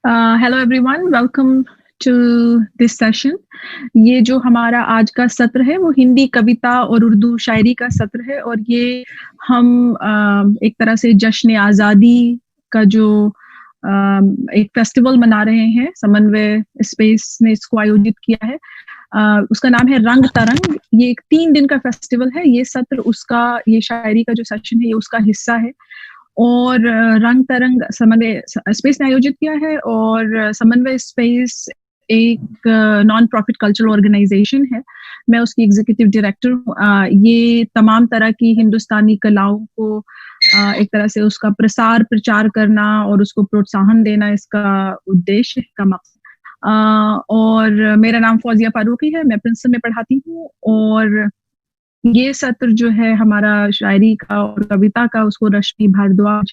Hello everyone, welcome to this session. ये जो हमारा आज का सत्र है वो हिंदी कविता और उर्दू शायरी का सत्र है और ये हम एक तरह से जश्न आज़ादी का जो एक फेस्टिवल मना रहे हैं। समन्वय स्पेस ने इसको आयोजित किया है। उसका नाम है रंग तरंग। ये एक 3 दिन का फेस्टिवल है। ये सत्र उसका, ये शायरी का जो सेशन है ये उसका हिस्सा है। और रंग तरंग समन्वय स्पेस ने आयोजित किया है और समन्वय स्पेस एक नॉन प्रॉफिट कल्चरल ऑर्गेनाइजेशन है। मैं उसकी एग्जीक्यूटिव डायरेक्टर हूँ। ये तमाम तरह की हिंदुस्तानी कलाओं को एक तरह से उसका प्रसार प्रचार करना और उसको प्रोत्साहन देना इसका उद्देश्य का मकसद। और मेरा नाम फौजिया फारूकी है, मैं प्रिंसटन में पढ़ाती हूँ। और ये सत्र जो है हमारा शायरी का और कविता का, उसको रश्मि भारद्वाज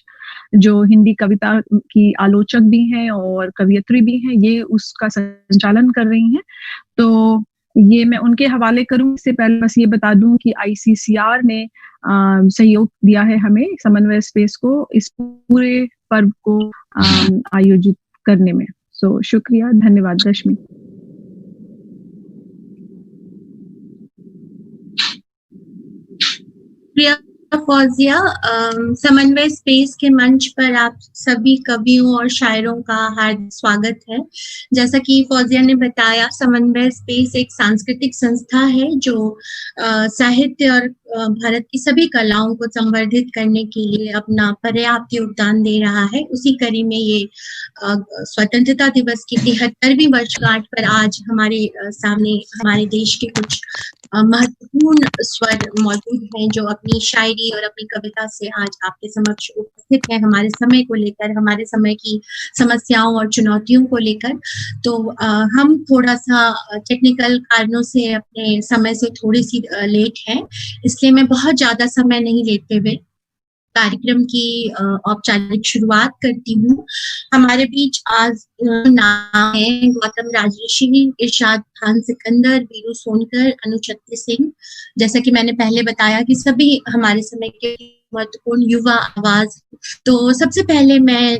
जो हिंदी कविता की आलोचक भी हैं और कवियत्री भी हैं, ये उसका संचालन कर रही हैं। तो ये मैं उनके हवाले करूं। इससे पहले बस ये बता दूं कि ICCR ने सहयोग दिया है हमें, समन्वय स्पेस को, इस पूरे पर्व को आयोजित करने में। सो शुक्रिया, धन्यवाद रश्मि। प्रिया फौजिया, समन्वय स्पेस के मंच पर आप सभी कवियों और शायरों का हार्दिक स्वागत है। जैसा कि फौजिया ने बताया, समन्वय स्पेस एक सांस्कृतिक संस्था है जो साहित्य और भारत की सभी कलाओं को संवर्धित करने के लिए अपना पर्याप्त योगदान दे रहा है। उसी कड़ी में ये स्वतंत्रता दिवस की 73वीं वर्षगांठ पर आज हमारे सामने हमारे देश के कुछ महत्वपूर्ण स्वर मौजूद हैं जो अपनी शायरी और अपनी कविता से आज आपके समक्ष उपस्थित है, हमारे समय को लेकर, हमारे समय की समस्याओं और चुनौतियों को लेकर। तो हम थोड़ा सा टेक्निकल कारणों से अपने समय से थोड़ी सी लेट हैं, इसलिए मैं बहुत ज्यादा समय नहीं लेते हुए कार्यक्रम की औपचारिक शुरुआत करती हूँ। हमारे बीच आज नाम है गौतम राजऋषि, इरशाद खान सिकंदर, वीरू सोनकर, अनुशक्ति सिंह। जैसा कि मैंने पहले बताया कि सभी हमारे समय के महत्वपूर्ण युवा आवाज। तो सबसे पहले मैं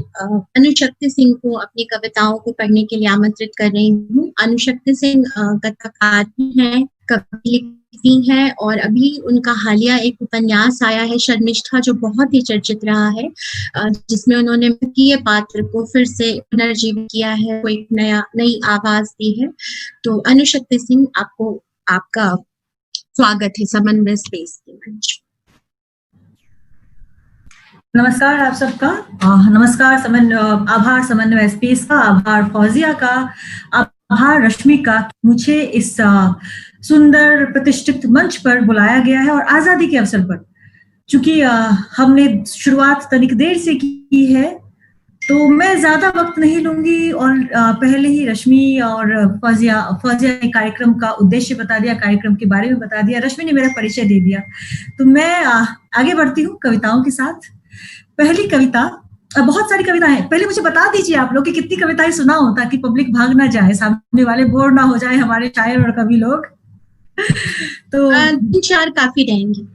अनुशक्ति सिंह को अपनी कविताओं को पढ़ने के लिए आमंत्रित कर रही हूँ। अनुशक्ति सिंह कथाकार हैं, कवि हैं और अभी उनका हालिया एक उपन्यास आया है शर्मिष्ठा, जो बहुत ही चर्चित रहा है, जिसमें उन्होंने मुख्य पात्र को फिर से पुनर्जीवित किया है, वो एक नई आवाज दी है। तो अनुशक्ति सिंह, आपका स्वागत है समन्वय स्पेस के मंच। नमस्कार आप सबका। नमस्कार, आभार समन्वय स्पेस का, आभार फौजिया का, आभार रश्मि का, मुझे इस सुंदर प्रतिष्ठित मंच पर बुलाया गया है। और आजादी के अवसर पर, चूंकि हमने शुरुआत तनिक देर से की है, तो मैं ज्यादा वक्त नहीं लूंगी। और पहले ही रश्मि और फौजिया ने कार्यक्रम का उद्देश्य बता दिया, कार्यक्रम के बारे में बता दिया, रश्मि ने मेरा परिचय दे दिया। तो मैं आगे बढ़ती हूँ कविताओं के साथ। पहली कविता, बहुत सारी कविताएं, पहले मुझे बता दीजिए आप लोग कि कितनी कविताएं सुनाओ, ताकि पब्लिक भाग ना जाए, सामने वाले बोर ना हो जाए हमारे शायर और कवि लोग। तो 3-4 काफी रहेंगी।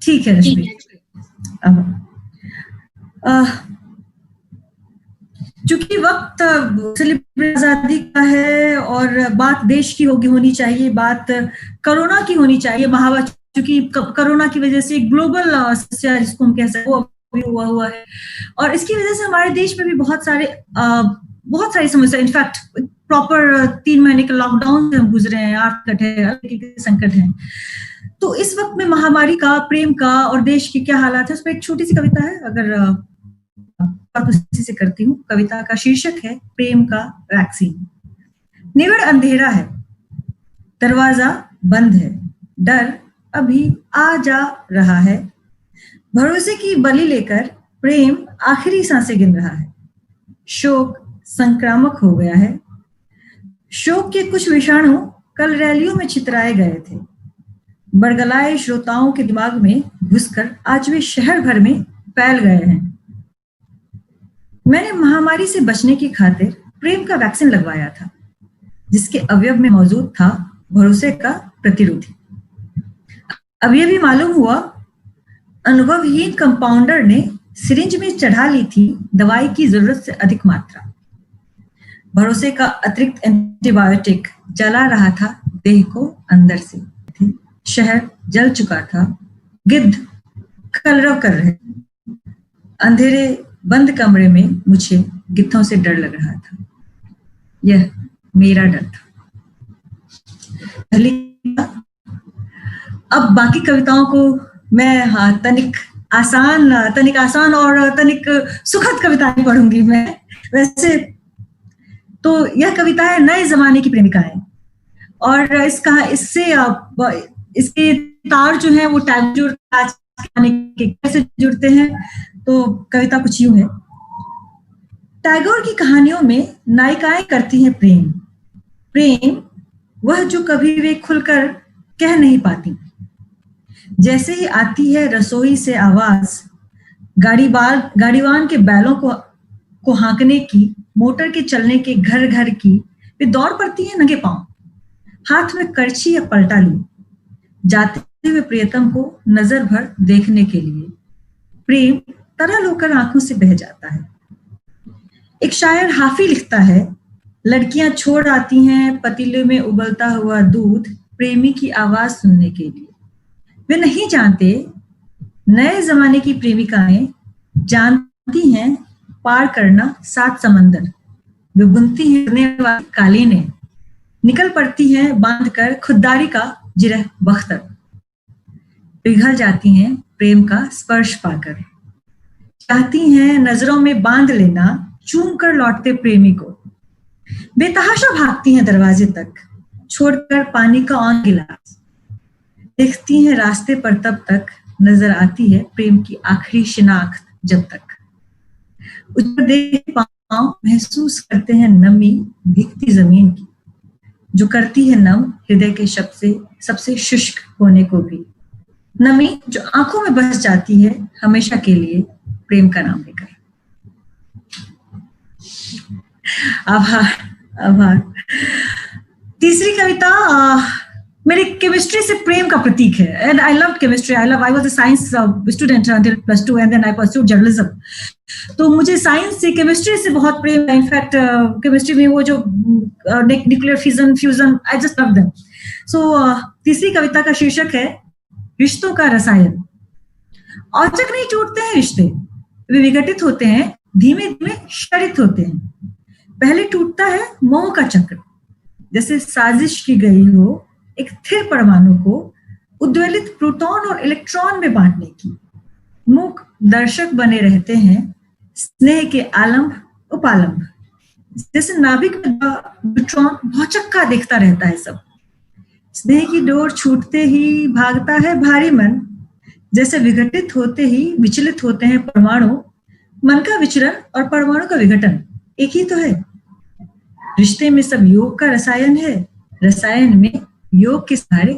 ठीक है रश्मि। चूंकि वक्त आजादी का है और बात देश की होनी चाहिए, बात कोरोना की होनी चाहिए। महामारी, चूंकि कोरोना की वजह से ग्लोबल समस्या जिसको हम कह सकते हैं, वो हुआ है और इसकी वजह से हमारे देश में भी बहुत सारी समस्या, इनफैक्ट प्रॉपर 3 महीने के लॉकडाउन से हम गुजरे हैं, आर्थिक संकट है। तो इस वक्त में महामारी का, प्रेम का और देश के क्या हालात है, उस पर एक छोटी सी कविता है, अगर बात उसी से करती हूँ। कविता का शीर्षक है प्रेम का वैक्सीन। निविड़ अंधेरा है, दरवाजा बंद है, डर अभी आ जा रहा है, भरोसे की बलि लेकर प्रेम आखिरी सांसें गिन रहा है। शोक संक्रामक हो गया है, शोक के कुछ विषाणु कल रैलियों में छितराए गए थे, बड़गलाए श्रोताओं के दिमाग में घुसकर आज वे शहर भर में फैल गए हैं। मैंने महामारी से बचने की खातिर प्रेम का वैक्सीन लगवाया था, जिसके अवयव में मौजूद था भरोसे का प्रतिरोधी। अब यह भी मालूम हुआ, अनुभवहीन कंपाउंडर ने सिरिंज में चढ़ा ली थी दवाई की जरूरत से अधिक मात्रा। भरोसे का अतिरिक्त एंटीबायोटिक जला रहा था देह को अंदर से। शहर जल चुका था, गिद्ध कलरव कर रहे, अंधेरे बंद कमरे में मुझे गिद्धों से डर लग रहा था। यह मेरा डर था। पहली, अब बाकी कविताओं को मैं तनिक आसान और तनिक सुखद कविताएं पढ़ूंगी मैं। वैसे तो यह कविता है नए जमाने की प्रेमिकाएं, और इसके तार जो है वो टैगोर के कैसे जुड़ते हैं, तो कविता कुछ यूं है। टैगोर की कहानियों में नायिकाएं करती हैं प्रेम, प्रेम वह जो कभी वे खुलकर कह नहीं पाती। जैसे ही आती है रसोई से आवाज, गाड़ीवान के बैलों को हाँकने की, मोटर के चलने के घर घर की, वे दौड़ पड़ती हैं नंगे पांव, हाथ में करछी या पलटा ली, जाते हुए प्रियतम को नजर भर देखने के लिए। प्रेम तरल होकर आंखों से बह जाता है। एक शायर हाफी लिखता है, लड़कियां छोड़ आती हैं पतीले में उबलता हुआ दूध प्रेमी की आवाज सुनने के लिए। वे नहीं जानते नए जमाने की प्रेमिकाएं जानती हैं पार करना 7 समंदर। वे बुनती हैं कालीनें, निकल पड़ती हैं बांधकर खुददारी का जिरह बख्तर, पिघल जाती हैं प्रेम का स्पर्श पाकर, चाहती हैं नजरों में बांध लेना चूम कर लौटते प्रेमी को। बेतहाशा भागती हैं दरवाजे तक, छोड़कर पानी का ऑन गिलास, देखती हैं रास्ते पर तब तक नजर आती है प्रेम की आखिरी शिनाख्त जब तक। उधर देख पांव महसूस करते हैं नमी भीगती जमीन की, जो करती है नम हृदय के शब्द से सबसे शुष्क होने को भी। नमी जो आंखों में बस जाती है हमेशा के लिए प्रेम का नाम लेकर। आभार। तीसरी कविता मेरी केमिस्ट्री से प्रेम का प्रतीक है। And I love chemistry. I was a science student until +2 and then I pursued journalism. तो मुझे साइंस से, केमिस्ट्री से बहुत प्रेम है। इनफैक्ट केमिस्ट्री में वो जो nuclear fusion, I just love them. So तीसरी कविता का शीर्षक है रिश्तों का रसायन। औचक नहीं टूटते हैं रिश्ते, वे विघटित होते हैं, धीमे धीमे क्षरित होते हैं। पहले टूटता है मोह का चक्र, जैसे साजिश की गई हो एक स्थिर परमाणु को उद्वेलित प्रोटॉन और इलेक्ट्रॉन में बांटने की। मूक दर्शक बने रहते हैं स्नेह के आलंब उपालंब, जैसे नाभिक में न्यूट्रॉन भौचक्का देखता रहता है सब। स्नेह की डोर छूटते ही भागता है भारी मन, जैसे विघटित होते ही विचलित होते हैं परमाणु। मन का विचरण और परमाणु का विघटन एक ही तो है। रिश्ते में सब योग का रसायन है, रसायन में योग के सहारे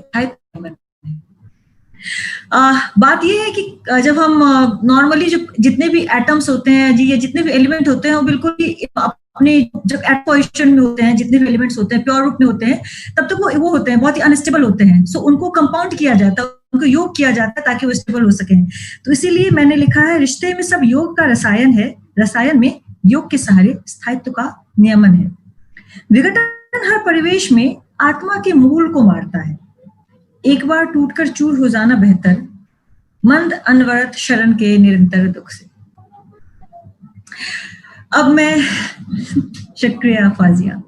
बात यह है कि जब हम नॉर्मली जो जितने भी एटम्स होते हैं जी, या जितने भी एलिमेंट होते हैं वो बिल्कुल ही अपने जब एट पोजीशन में होते हैं, जितने भी एलिमेंट्स होते हैं प्योर रूप में होते हैं, तब तक वो होते हैं बहुत ही अनस्टेबल होते हैं। सो उनको कंपाउंड किया जाता है, उनको योग किया जाता है ताकि वो स्टेबल हो सके। तो इसीलिए मैंने लिखा है रिश्ते में सब योग का रसायन है, रसायन में योग के सहारे स्थायित्व का नियमन है। विघटन हर परिवेश में आत्मा के मूल को मारता है। एक बार टूटकर चूर हो जाना बेहतर, मंद अनवरत शरण के निरंतर दुख से। अब मैं शुक्रिया फाजिया,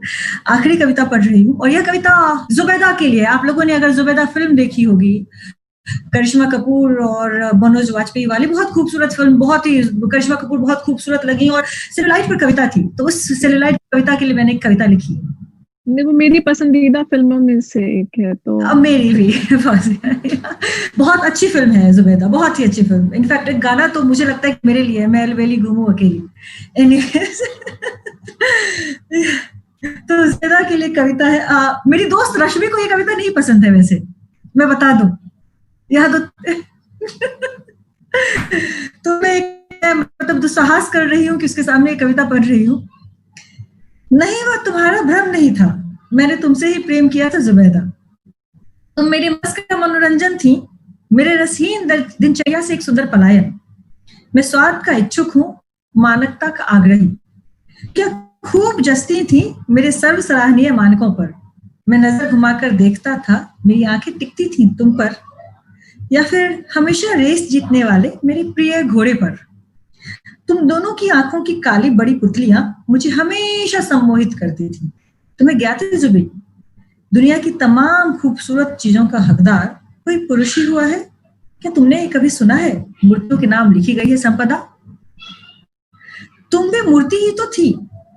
आखिरी कविता पढ़ रही हूँ, और यह कविता जुबैदा के लिए। आप लोगों ने अगर जुबैदा फिल्म देखी होगी, करिश्मा कपूर और मनोज वाजपेयी वाली, बहुत खूबसूरत फिल्म, बहुत ही करिश्मा कपूर बहुत खूबसूरत लगी और सेलुलाइट पर कविता थी। तो उस सेलुलाइट कविता के लिए मैंने एक कविता लिखी है। वो मेरी पसंदीदा फिल्मों में से एक है। तो अब मेरी भी बहुत अच्छी फिल्म है जुबैदा, बहुत ही अच्छी फिल्म। इनफैक्ट एक गाना तो मुझे लगता है कि मेरे लिए, मैं अलवेली घूमूं अकेली। एनीवेज तो जुबैदा के लिए कविता है। मेरी दोस्त रश्मि को ये कविता नहीं पसंद है, वैसे मैं बता दूं यहाँ तो मैं मतलब दुस्साहस कर रही हूँ कि उसके सामने एक कविता पढ़ रही हूँ। नहीं, वह तुम्हारा भ्रम नहीं था, मैंने तुमसे ही प्रेम किया था जुबैदा। तुम मेरी मस्क का मनोरंजन थी, मेरे रसहीन दिनचर्या से एक सुंदर पलायन। मैं स्वार्थ का इच्छुक हूँ, मानकता का आग्रही। क्या खूब जचती थी मेरे सर्व सराहनीय मानकों पर। मैं नजर घुमाकर देखता था, मेरी आंखें टिकती थी तुम पर, या फिर हमेशा रेस जीतने वाले मेरे प्रिय घोड़े पर। तुम दोनों की आंखों की काली बड़ी पुतलियां मुझे हमेशा सम्मोहित करती थी। तुम्हें ज्ञात है जुबी, दुनिया की तमाम खूबसूरत चीजों का हकदार कोई पुरुष ही हुआ है। क्या तुमने कभी सुना है मूर्तियों के नाम लिखी गई है संपदा? तुम भी मूर्ति ही तो थी,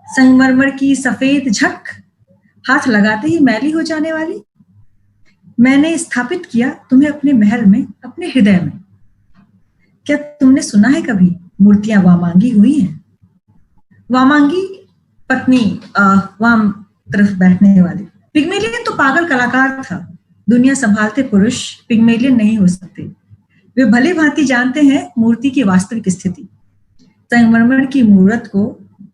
संगमरमर की सफेद झक, हाथ लगाते ही मैली हो जाने वाली। मैंने स्थापित किया तुम्हें अपने महल में, अपने हृदय में। क्या तुमने सुना है कभी मूर्तियां वामांगी हुई हैं? वामांगी पत्नी, वाम तरफ बैठने वाली। पिग्मेलियन तो पागल कलाकार था। दुनिया संभालते पुरुष पिग्मेलियन नहीं हो सकते। वे भली भांति जानते हैं मूर्ति की वास्तविक स्थिति। संगमरमर की मूर्त को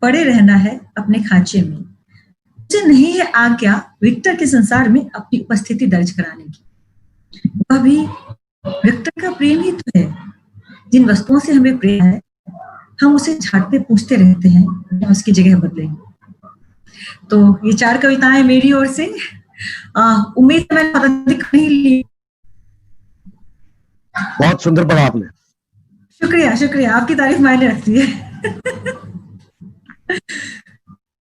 पड़े रहना है अपने खांचे में। मुझे नहीं है आज्ञा विक्टर के संसार में अपनी उपस्थिति दर्ज कराने की। वह भी विक्टर का प्रेम ही तो है। जिन वस्तुओं से हमें प्रेम है, हम उसे झाड़ते पूछते रहते हैं, हम उसकी जगह बदलेंगे। तो ये 4 कविताएं मेरी ओर से। उम्मीद है मैंने अधिक नहीं ली। बहुत सुंदर पढ़ा आपने। शुक्रिया शुक्रिया, आपकी तारीफ मायने रखती है।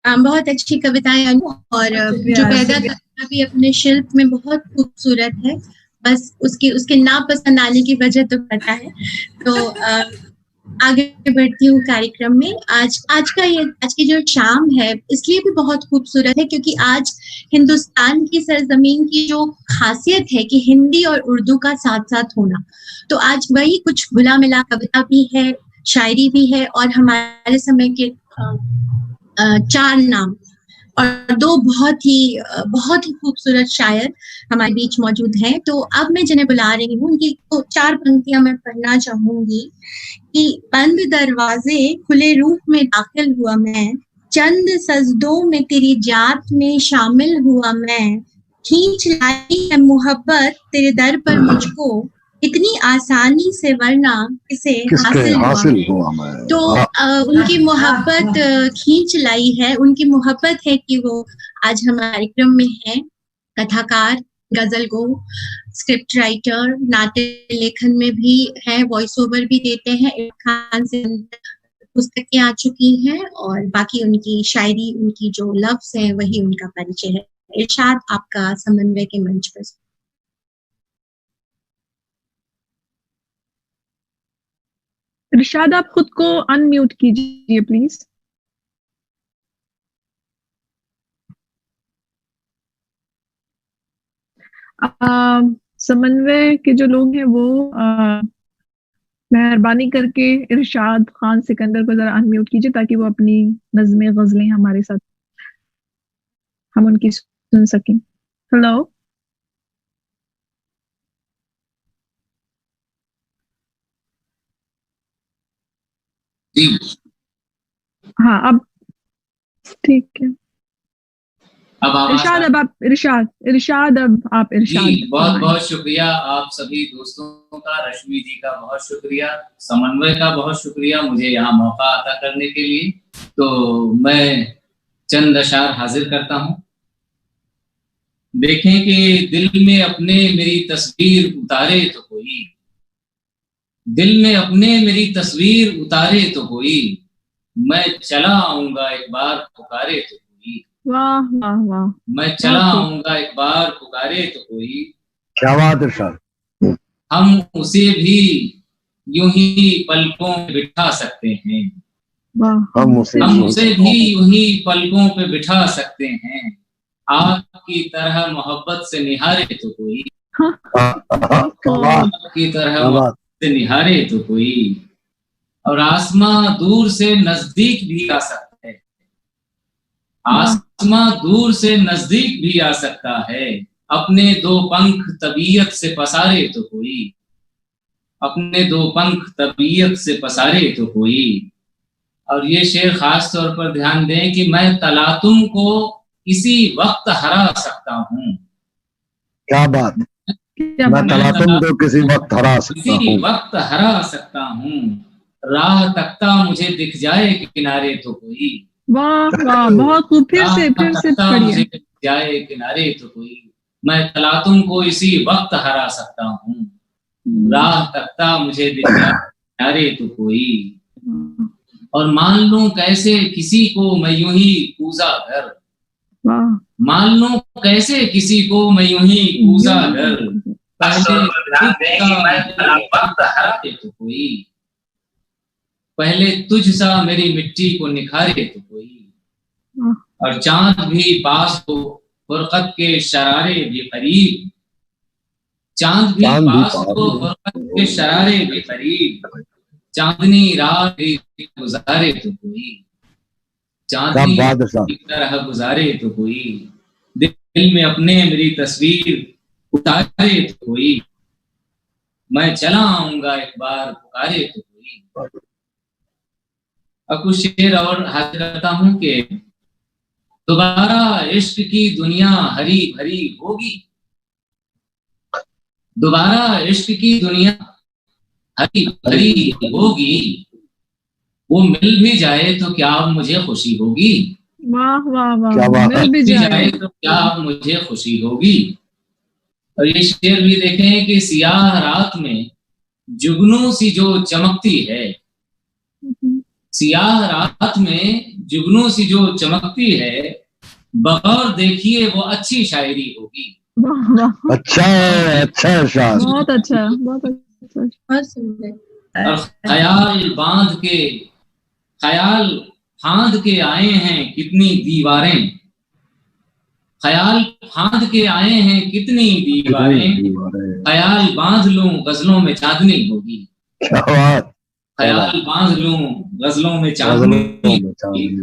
बहुत अच्छी कविताएं और जो पैदा करना भी अपने शिल्प में बहुत खूबसूरत है। बस उसके ना पसंद आने की वजह तो पता है। तो आगे बढ़ती हूँ कार्यक्रम में। आज की जो शाम है इसलिए भी बहुत खूबसूरत है क्योंकि आज हिंदुस्तान की सरजमीन की जो खासियत है कि हिंदी और उर्दू का साथ साथ होना, तो आज वही कुछ घुला मिला कविता भी है, शायरी भी है और हमारे समय के 4 नाम और 2 बहुत ही खूबसूरत शायर हमारे बीच मौजूद हैं। तो अब मैं जिन्हें बुला रही हूँ उनकी 4 पंक्तियां मैं पढ़ना चाहूंगी कि बंद दरवाजे खुले रूप में दाखिल हुआ मैं, चंद सजदों में तेरी जात में शामिल हुआ मैं, खींच लाई है मोहब्बत तेरे दर पर मुझको, इतनी आसानी से वरना इसे हासिल हुआ मैं। तो उनकी मोहब्बत खींच लाई है, उनकी मोहब्बत है कि वो आज हमारे कार्यक्रम में है। कथाकार, गजल गो, स्क्रिप्ट राइटर, नाट्य लेखन में भी है, वॉइस ओवर भी देते हैं। खान से पुस्तकें आ चुकी हैं और बाकी उनकी शायरी, उनकी जो लफ्ज है वही उनका परिचय है। इरशाद, आपका समन्वय के मंच पर। इरशाद, आप खुद को अनम्यूट कीजिए प्लीज। समन्वय के जो लोग हैं वो मेहरबानी करके इरशाद खान सिकंदर को जरा अनम्यूट कीजिए ताकि वो अपनी नज़्में गजलें हमारे साथ हम उनकी सुन सकें। हेलो, हाँ अब ठीक है। इरशाद, अब आप इरशाद अब आप इरशाद। बहुत बहुत शुक्रिया आप सभी दोस्तों का, रश्मि जी का बहुत शुक्रिया, समन्वय का बहुत शुक्रिया मुझे यहाँ मौका अता करने के लिए। तो मैं चंद अशार हाजिर करता हूँ। देखें कि दिल में अपने मेरी तस्वीर उतारे तो कोई, दिल में अपने मेरी तस्वीर उतारे तो कोई, मैं चला आऊंगा एक बार पुकारे तो कोई। वाह वाह वाह, मैं चला आऊंगा एक बार पुकारे तो कोई। क्या बात है सर। हम उसे भी यूं ही पलकों पे बिठा सकते हैं, हम उसे भी यूं ही पलकों पे बिठा सकते हैं, आपकी तरह मोहब्बत से निहारे तो कोई, आपकी तरह मोहब्बत से निहारे तो कोई। और आसमां दूर से नजदीक भी आ सकता है, आसमां दूर से नजदीक भी आ सकता है, अपने 2 पंख तबीयत से पसारे तो कोई, अपने 2 पंख तबीयत से पसारे तो कोई। और ये शेर खास तौर पर ध्यान दें कि मैं तलातुम को इसी वक्त हरा सकता हूँ। क्या बात, मैं तलातुम को किसी वक्त हरा सकता हूँ, किसी वक्त हरा सकता हूँ। राह तकता मुझे दिख जाए किनारे तो कोई, वाह वाह, बहुत खूब। फिर से पढ़िए। मुझे जाए किनारे तो कोई, मैं तलातुम को इसी वक्त हरा सकता हूँ। राह तकता मुझे दिख जाए किनारे तो कोई, और मान लूं कैसे किसी को मैं यूं ही कूजा घर। मान लूं कैसे किसी को मैं यूं ही कूजा घर, पहले तुझ सा मेरी मिट्टी को निखारे तो कोई, और चांद भी पास हो फुरकत के शरारे भी करीब। चांद भी पास हो फुरकत के शरारे भी करीब, चांदनी रात भी गुजारे तो कोई, चांदनी की तरह गुजारे तो कोई, दिल में अपने मेरी तस्वीर उतारे तो कोई, मैं चला आऊंगा एक बार पुकारे तो कोई। अब कुछ शेर और हाजिर करता हूं कि दोबारा इश्क की दुनिया हरी भरी होगी, दोबारा इश्क की दुनिया हरी भरी होगी, वो मिल भी जाए तो क्या अब मुझे खुशी होगी। वाह वाह वाह, मिल भी जाए तो क्या अब मुझे खुशी होगी। और ये शेर भी देखें कि सियाह रात में जुगनू सी जो चमकती है, सियाह रात में जुगनू सी जो चमकती है, बगौर देखिए वो अच्छी शायरी होगी। अच्छा अच्छा, बहुत अच्छा, बहुत अच्छा, बहुत सुंदर। और ख्याल फांद के आए हैं कितनी दीवारें, ख्याल फांद के आए हैं कितनी दीवारें, ख्याल बांध लूं गजलों में चांदनी होगी। ख्याल बांध लूं गजलों में चांदनी होगी।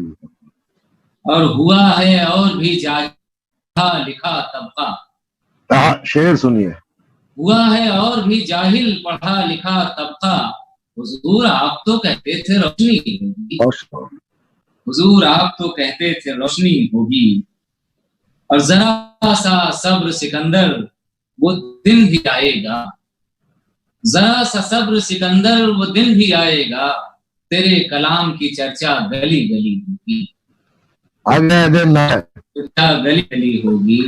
और हुआ है और भी जाहिल लिखा तबका, शेर सुनिए। हुआ है और भी जाहिल पढ़ा लिखा तबका, हुजूर आप तो कहते थे रोशनी होगी, हुजूर आप तो कहते थे रोशनी होगी। और जरा सा सब्र सिकंदर वो दिन भी आएगा, जरा सा सब्र सिकंदर वो दिन भी आएगा, तेरे कलाम की चर्चा गली गली होगी, चर्चा गली गली होगी।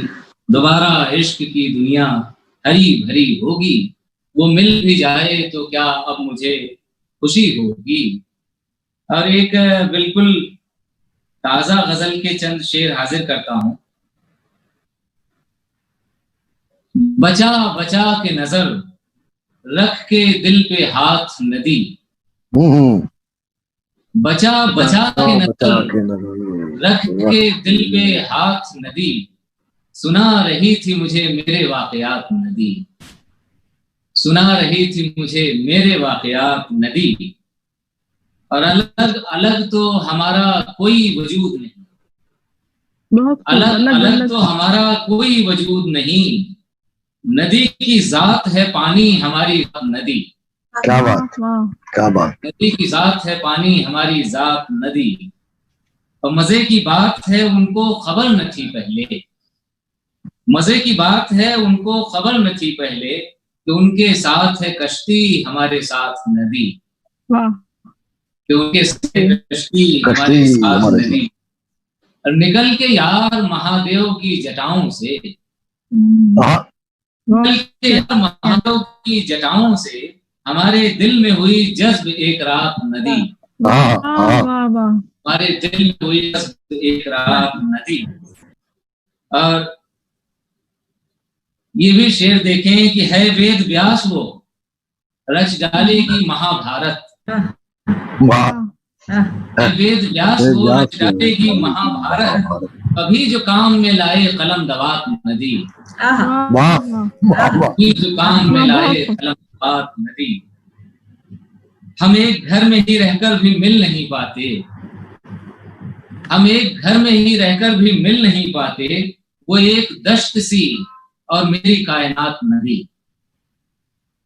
दोबारा इश्क की दुनिया हरी भरी होगी, वो मिल भी जाए तो क्या अब मुझे खुशी होगी। और एक बिल्कुल ताजा गजल के चंद शेर हाजिर करता हूं। बचा बचा के नजर रख के दिल पे हाथ नदी, बचा बचा के नजर रख के दिल पे हाथ नदी, सुना रही थी मुझे मेरे वाकयात नदी, सुना रही थी मुझे मेरे वाकयात नदी। और अलग अलग तो हमारा कोई वजूद नहीं, अलग अलग तो हमारा कोई वजूद नहीं, नदी की जात है पानी हमारी नदी। क्या बात, क्या बात। नदी की जात है पानी हमारी जात नदी। और मजे की बात है उनको खबर न थी पहले, मजे की बात है उनको खबर न थी पहले, कि उनके साथ है कश्ती हमारे साथ नदी, कि उनके साथ कश्ती हमारे साथ नदी। और निकल के यार महादेव की जटाओं से, निकल के यार महादेव की जटाओं से, हमारे दिल में हुई जज्ब एक रात नदी, हमारे दिल में हुई जज्ब एक रात नदी। और ये भी शेर देखें कि है वेद व्यास वो रच डालेगी महाभारत, वेद व्यास वो रच डालेगी महाभारत, अभी जो काम में लाए कलम दवात नदी, अभी जो काम में लाए कलम दवात नदी। हम एक घर में ही रहकर भी मिल नहीं पाते, हम एक घर में ही रहकर भी मिल नहीं पाते, वो एक दश्त सी और मेरी कायनात नदी,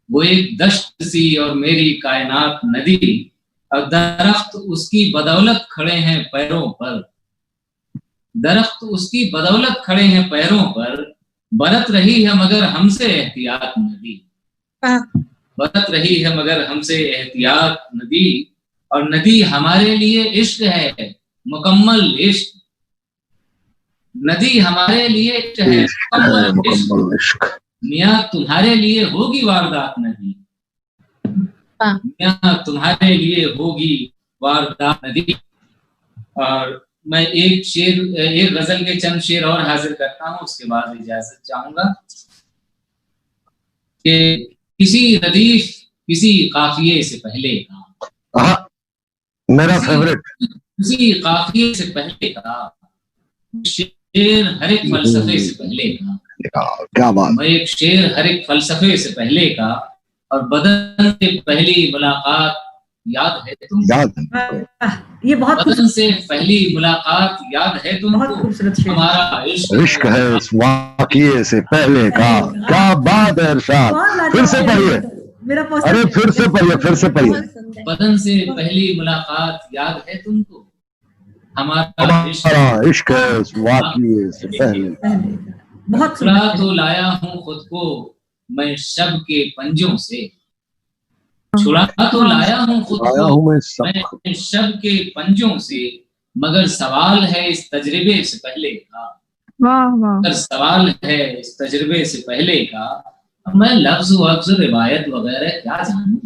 वो एक दश्त सी और मेरी कायनात नदी। और दरख्त उसकी बदौलत खड़े हैं पैरों पर, दरख्त उसकी बदौलत खड़े हैं पैरों पर, बरत रही है मगर हमसे एहतियात नदी, बरत रही है मगर हमसे एहतियात नदी। और नदी हमारे लिए इश्क है, मुकम्मल इश्क। नदी हमारे लिए इश्क है मुकम्मल इश्क। मियाँ तुम्हारे लिए होगी वारदात नदी, मियाँ तुम्हारे लिए होगी वारदात नदी। और मैं एक गजल के चंद शेर और हाजिर करता हूँ, उसके बाद इजाजत चाहूंगा कि किसी रदीफ किसी काफिये से पहले का, मेरा फेवरेट, किसी काफिये से पहले का शेर हर एक फलसफे से पहले का। क्या बात। मैं एक शेर हर एक फलसफे से पहले का, और बदन से पहली मुलाकात याद है तुम, ये बहुत बदन से पहली मुलाकात याद है तुम, बहुत खूबसूरत शेर। हमारा इश्क है उस वाक़िए से पहले का। क्या बात है इरशाद, फिर से पढ़िए, अरे फिर से पढ़िए। बदन से पहली मुलाकात याद है तुमको, हमारा इश्क है उस वाक़िए से पहले। बहुत छुड़ा तो लाया हूँ खुद को मैं शब के पंजों से, छुड़ा तो लाया हूँ खुद को मैं शब के पंजों से, मगर सवाल है इस तजर्बे से पहले का। मगर सवाल है इस तजर्बे से पहले का। मैं लफ्ज वफ्ज रिवायत वगैरह क्या जानूं,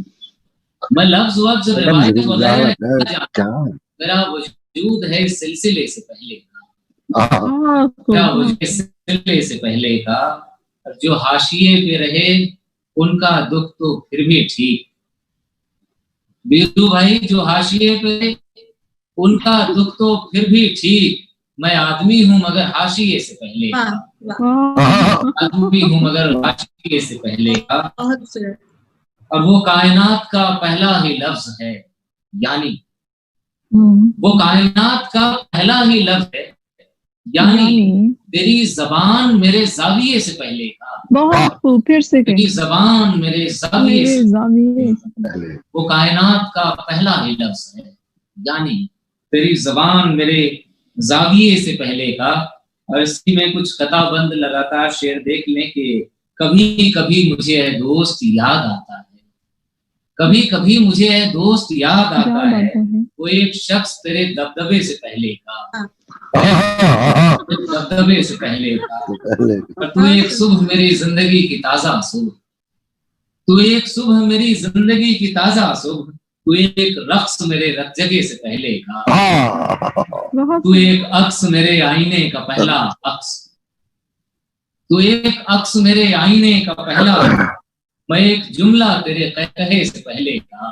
मैं लफ्ज वफ्ज रिवायत वगैरह क्या जानूं, मेरा वजूद है इस सिलसिले से पहले का, मेरा वजूद इस सिलसिले से पहले का। जो हाशिए पे रहे उनका दुख तो फिर भी ठीक, बीरू भाई जो हाशिए पे उनका दुख तो फिर भी ठीक, मैं आदमी हूँ मगर हाशिए से पहले का, आदमी हूँ मगर हाशिए से पहले का। और वो कायनात का पहला ही लफ्ज है, यानी वो कायनात का पहला ही लफ्ज है, यानी तेरी जबान मेरे जाविये से पहले का। बहुत फिर से तेरी जबान मेरे जाविये से पहले, वो कायनात का पहला ही लफ्ज है, यानी तेरी जबान मेरे जाविये से पहले का। और इसी में कुछ कताबंद लगातार शेर देख लें कि कभी कभी मुझे है दोस्त याद आता है, कभी कभी मुझे है दोस्त याद आता है, वो एक शख्स तेरे दबदबे से पहले का, दबदबे से पहले का। और तू एक सुबह मेरी जिंदगी की ताजा सुबह, तू एक सुबह मेरी जिंदगी की ताजा सुबह, तू एक रक्स मेरे रक्जगे से पहले का, तू एक अक्स मेरे आईने का पहला अक्स, तू एक अक्स मेरे आईने का पहला, मैं एक जुमला तेरे कहे से पहले का।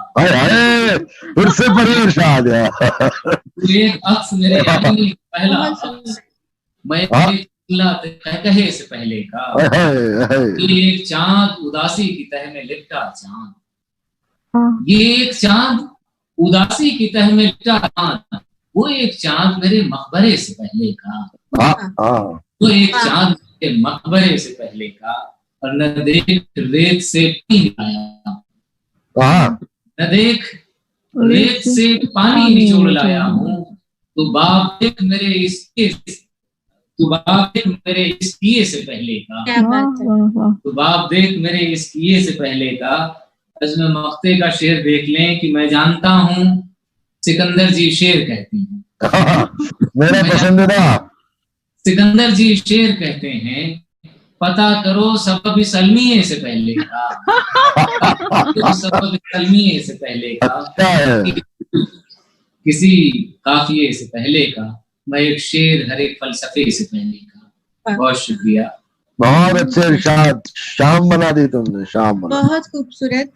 फिर से पढ़िए इरशाद। तू एक अक्स मेरे आईने का पहला अक्स, मैं एक जुमला तेरे कहे से पहले का। तू एक चांद उदासी की तह में लिपटा चांद, ये एक चांद उदासी की तह में लिपटा चांद, वो एक चांद मेरे मकबरे से पहले का, वो एक चांद मेरे मकबरे से पहले का। और न देख रेत से पानी लाया, न देख रेत से पानी निचोड़ लाया हूँ, तो बाप देख मेरे इसके, तू बाप देख मेरे इस किए से पहले का, तो बाप देख मेरे इस किए से पहले का। इसमें मक्ते का शेर देख लें कि मैं जानता हूँ सिकंदर जी शेर कहते हैं, मेरा पसंदीदा सिकंदर जी शेर कहते हैं, पता करो सबब इस अलमिये से पहले का, सबब इस अलमिये से पहले का, किसी काफिये से पहले का, मैं एक शेर हर एक फलसफे से पहले का। बहुत शुक्रिया, बहुत अच्छे इरशाद, शाम बना दी तुमने, शाम बना, बहुत खूबसूरत।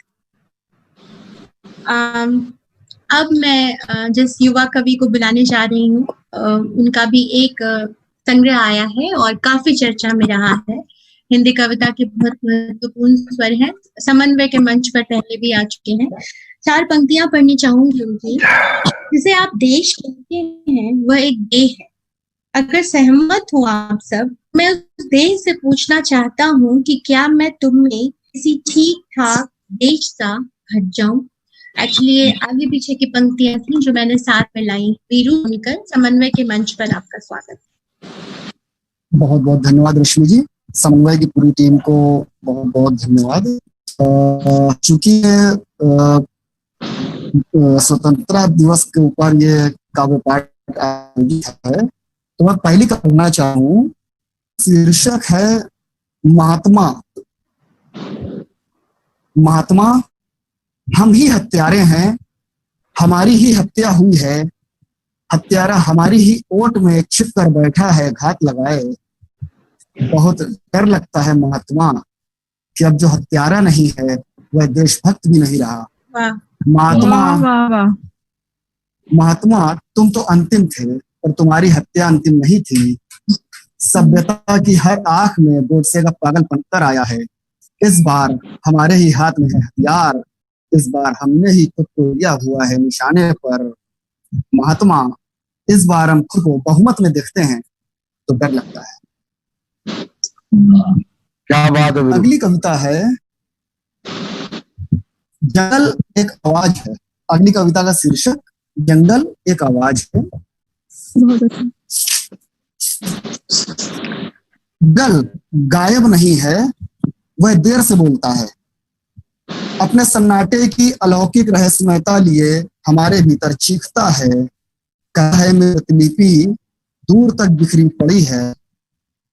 अब मैं जिस युवा कवि को बुलाने जा रही हूँ, उनका भी एक संग्रह आया है और काफी चर्चा में रहा है। हिंदी कविता के बहुत महत्वपूर्ण स्वर हैं, समन्वय के मंच पर पहले भी आ चुके हैं। 4 पंक्तियां पढ़नी चाहूंगी उनकी। जिसे आप देश कहते हैं वह एक देह है, अगर सहमत हो आप सब, मैं उस देह से पूछना चाहता हूँ कि क्या मैं तुम में किसी ठीक ठाक देश सा घट जाऊं। एक्चुअली आगे पीछे की पंक्तियां थी जो मैंने साथ में लाई। वीरू निकल, समन्वय के मंच पर आपका स्वागत। बहुत बहुत धन्यवाद रश्मि जी, समन्वय की पूरी टीम को बहुत बहुत धन्यवाद। चूंकि स्वतंत्रता दिवस के ऊपर ये काव्य पाठ है, तो मैं पहली करना चाहूँ, शीर्षक है महात्मा। महात्मा, हम ही हत्यारे हैं, हमारी ही हत्या हुई है, हत्यारा हमारी ही ओट में छिप कर बैठा है घात लगाए। बहुत डर लगता है महात्मा कि अब जो हत्यारा नहीं है वह देशभक्त भी नहीं रहा। महात्मा, महात्मा तुम तो अंतिम थे, पर तुम्हारी हत्या अंतिम नहीं थी। सभ्यता की हर आंख में गोडसे का पागलपन कर आया है। इस बार हमारे ही हाथ में है हथियार, इस बार हमने ही खुद को लिया हुआ है निशाने पर। महात्मा, इस बार हम खुद को बहुमत में देखते हैं तो डर लगता है। क्या बात है। अगली कविता है जंगल एक आवाज है। अगली कविता का शीर्षक जंगल एक आवाज है। जंगल गायब नहीं है, वह देर से बोलता है। अपने सन्नाटे की अलौकिक रहस्यमयता लिए हमारे भीतर चीखता है। कहा है मेरी प्रतिलिपि दूर तक बिखरी पड़ी है,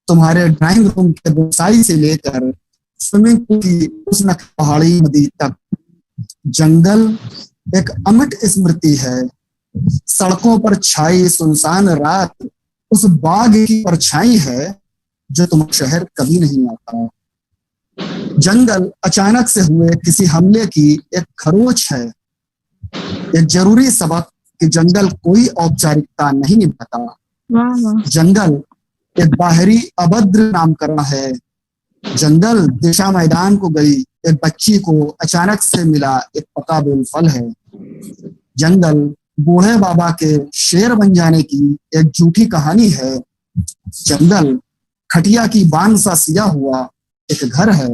तुम्हारे ड्राइंग रूम के बोसाई से लेकर स्विमिंग पूल की उस पहाड़ी नदी तक। जंगल एक अमिट स्मृति है, सड़कों पर छाई सुनसान रात उस बाग की परछाई है जो तुम्हारा शहर कभी नहीं आता। जंगल अचानक से हुए किसी हमले की एक खरोच है, एक जरूरी सबक कि जंगल कोई औपचारिकता नहीं निभाता। जंगल एक बाहरी अभद्र नामकरण है। जंगल दिशा मैदान को गई एक बच्ची को अचानक से मिला एक पका बेल फल है। जंगल बूढ़े बाबा के शेर बन जाने की एक झूठी कहानी है। जंगल खटिया की बांध सा सिया हुआ एक घर है।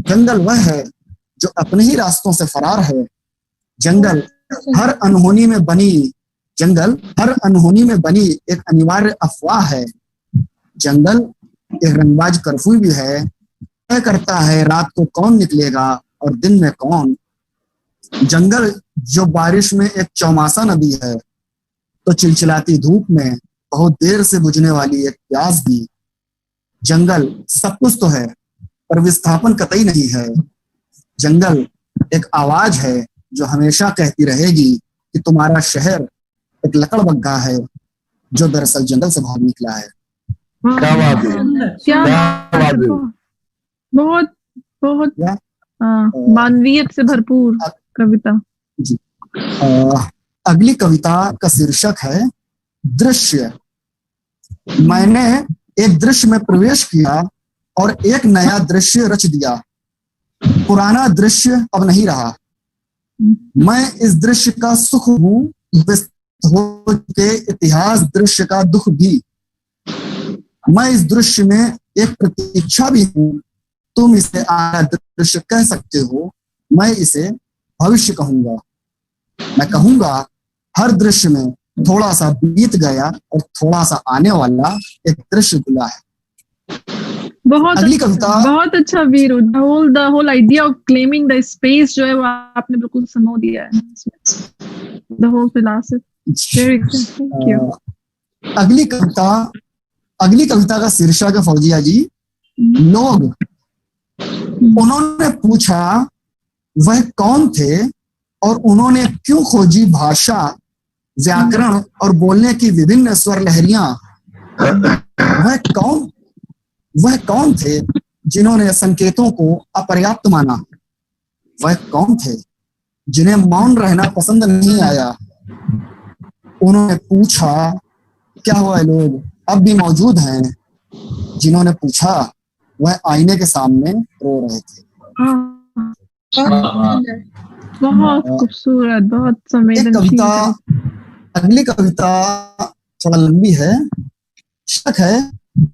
जंगल वह है जो अपने ही रास्तों से फरार है। जंगल हर अनहोनी में बनी एक अनिवार्य अफवाह है। जंगल एक रंगबाज कर्फ्यू भी है, तय करता है रात को कौन निकलेगा और दिन में कौन। जंगल जो बारिश में एक चौमासा नदी है, तो चिलचिलाती धूप में बहुत देर से बुझने वाली एक प्यास भी। जंगल सब कुछ तो है, पर विस्थापन कतई नहीं है। जंगल एक आवाज है जो हमेशा कहती रहेगी कि तुम्हारा शहर एक लकड़बग्घा है जो दरअसल जंगल से भाग निकला है। क्या बात है, क्या बात है। बहुत बहुत मानवीयत से भरपूर कविता जी। अगली कविता का शीर्षक है दृश्य। मैंने एक दृश्य में प्रवेश किया और एक नया दृश्य रच दिया। पुराना दृश्य अब नहीं रहा। मैं इस दृश्य का सुख हूं, हो के इतिहास दृश्य का दुख भी। मैं इस दृश्य में एक प्रतीक्षा भी हूं। तुम इसे आया दृश्य कह सकते हो, मैं इसे भविष्य कहूंगा। मैं कहूंगा हर दृश्य में थोड़ा सा बीत गया और थोड़ा सा आने वाला एक दृश्य खुला है। बहुत अगली कविता बहुत अच्छा Veeru. The whole idea of claiming the space जो है वो आपने बिल्कुल समझ दिया है। The whole philosophy. Very good, thank you. अगली कविता का शीर्षक है फौजिया जी लोग। उन्होंने पूछा वह कौन थे और उन्होंने क्यों खोजी भाषा, व्याकरण और बोलने की विभिन्न स्वर लहरियां। वह कौन थे जिन्होंने संकेतों को अपर्याप्त माना। वह कौन थे जिन्हें मौन रहना पसंद नहीं आया। उन्होंने पूछा क्या वह लोग अब भी मौजूद हैं जिन्होंने पूछा वह आईने के सामने रो रहे थे। बहुत खूबसूरत, बहुत संवेदनशील। अगली कविता थोड़ा लंबी है। शक है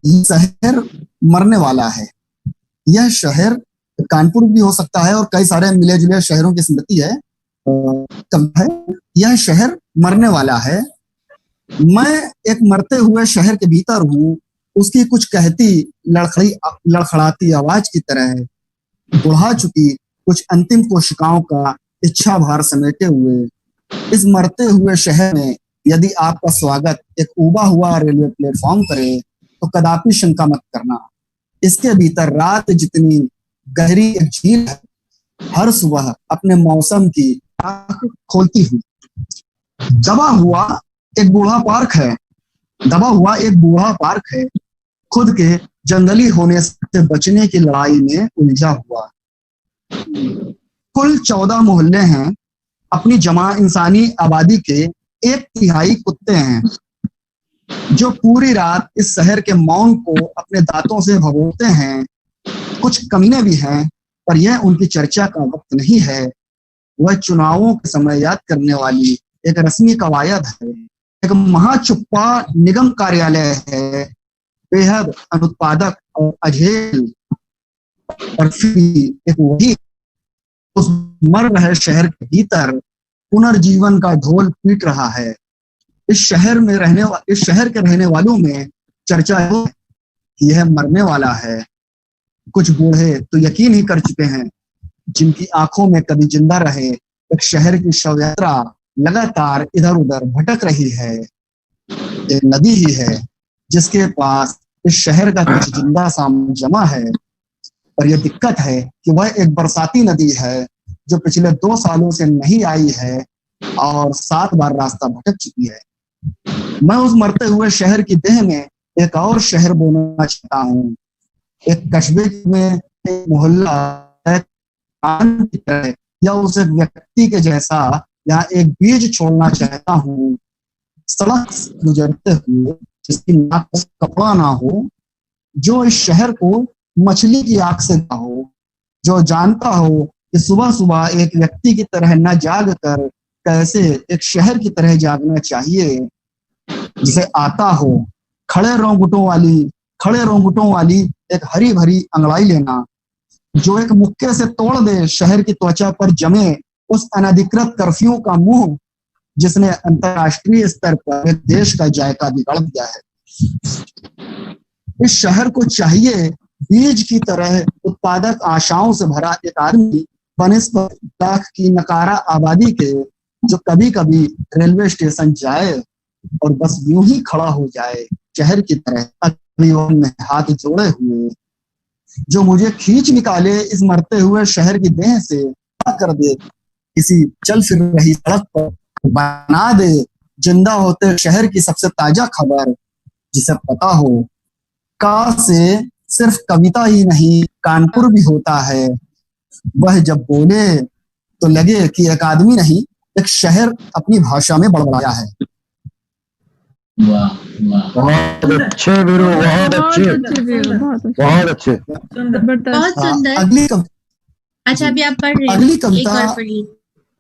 यह शहर मरने वाला है। यह शहर कानपुर भी हो सकता है और कई सारे मिले जुले शहरों की स्मृति है। यह शहर मरने वाला है। मैं एक मरते हुए शहर के भीतर हूँ। उसकी कुछ कहती लड़खड़ाती आवाज की तरह बुढ़ा चुकी कुछ अंतिम कोशिकाओं का इच्छा भार समेटे हुए इस मरते हुए शहर में यदि आपका स्वागत एक उबा हुआ रेलवे प्लेटफॉर्म करे तो कदापि शंका मत करना, इसके भीतर रात जितनी गहरी एक झील है, हर सुबह अपने मौसम की आंख खोलती हुई। दबा हुआ एक बूढ़ा पार्क है, खुद के जंगली होने से बचने की लड़ाई में उलझा हुआ। कुल 14 मोहल्ले हैं, अपनी जमा इंसानी आबादी के 1/3 कुत्ते हैं, जो पूरी रात इस शहर के मौन को अपने दांतों से भगोते हैं। कुछ कमीने भी हैं, पर यह उनकी चर्चा का वक्त नहीं है। वह चुनावों के समय याद करने वाली एक रस्मी कवायद है, एक महाचुप्पा निगम कार्यालय है, बेहद अनुत्पादक और अझेल। और फिर एक वही उस मर रहे शहर के भीतर पुनर्जीवन का ढोल पीट रहा है। इस शहर के रहने वालों में चर्चा है कि यह मरने वाला है। कुछ बूढ़े तो यकीन ही कर चुके हैं, जिनकी आंखों में कभी जिंदा रहे एक शहर की शव यात्रा लगातार इधर उधर भटक रही है। एक नदी ही है जिसके पास इस शहर का कुछ जिंदा सामान जमा है, पर यह दिक्कत है कि वह एक बरसाती नदी है जो पिछले 2 सालों से नहीं आई है और 7 बार रास्ता भटक चुकी है। मैं उस मरते हुए शहर की देह में एक और शहर बोना चाहता हूँ, एक कस्बे में एक मोहल्ला या उस व्यक्ति के जैसा यहाँ एक बीज छोड़ना चाहता हूँ, सड़क गुजरते हुए जिसकी नाक पर कपड़ा ना हो, जो इस शहर को मछली की आंख से ना हो, जो जानता हो कि सुबह सुबह एक व्यक्ति की तरह न जाग कर कैसे एक शहर की तरह जागना चाहिए, जिसे आता हो खड़े रोंगटों वाली एक हरी भरी अंगड़ाई लेना, जो एक मुक्के से तोड़ दे शहर की त्वचा पर जमे उस अनधिकृत कर्फ्यू का मुंह जिसने अंतरराष्ट्रीय स्तर पर देश का जायका बिगाड़ दिया है। इस शहर को चाहिए बीज की तरह उत्पादक आशाओं से भरा एक आदमी बनिस्बत लाख की नकारा आबादी के, जो कभी कभी रेलवे स्टेशन जाए और बस यूं ही खड़ा हो जाए शहर की तरह में हाथ जोड़े हुए, जो मुझे खींच निकाले इस मरते हुए शहर की देह से, कर दे किसी चल फिर रही सड़क पर, बना दे जिंदा होते शहर की सबसे ताजा खबर, जिसे पता हो का से सिर्फ कविता ही नहीं कानपुर भी होता है। वह जब बोले तो लगे कि एक आदमी नहीं एक शहर अपनी भाषा में बड़बड़ाया है। वाह वाह, बहुत अच्छे वीरू, बहुत अच्छे, बहुत अच्छे, बहुत सुंदर। अगली कविता, अच्छा अभी आप पढ़ रहे हैं, अगली कविता, एक और पढ़िए।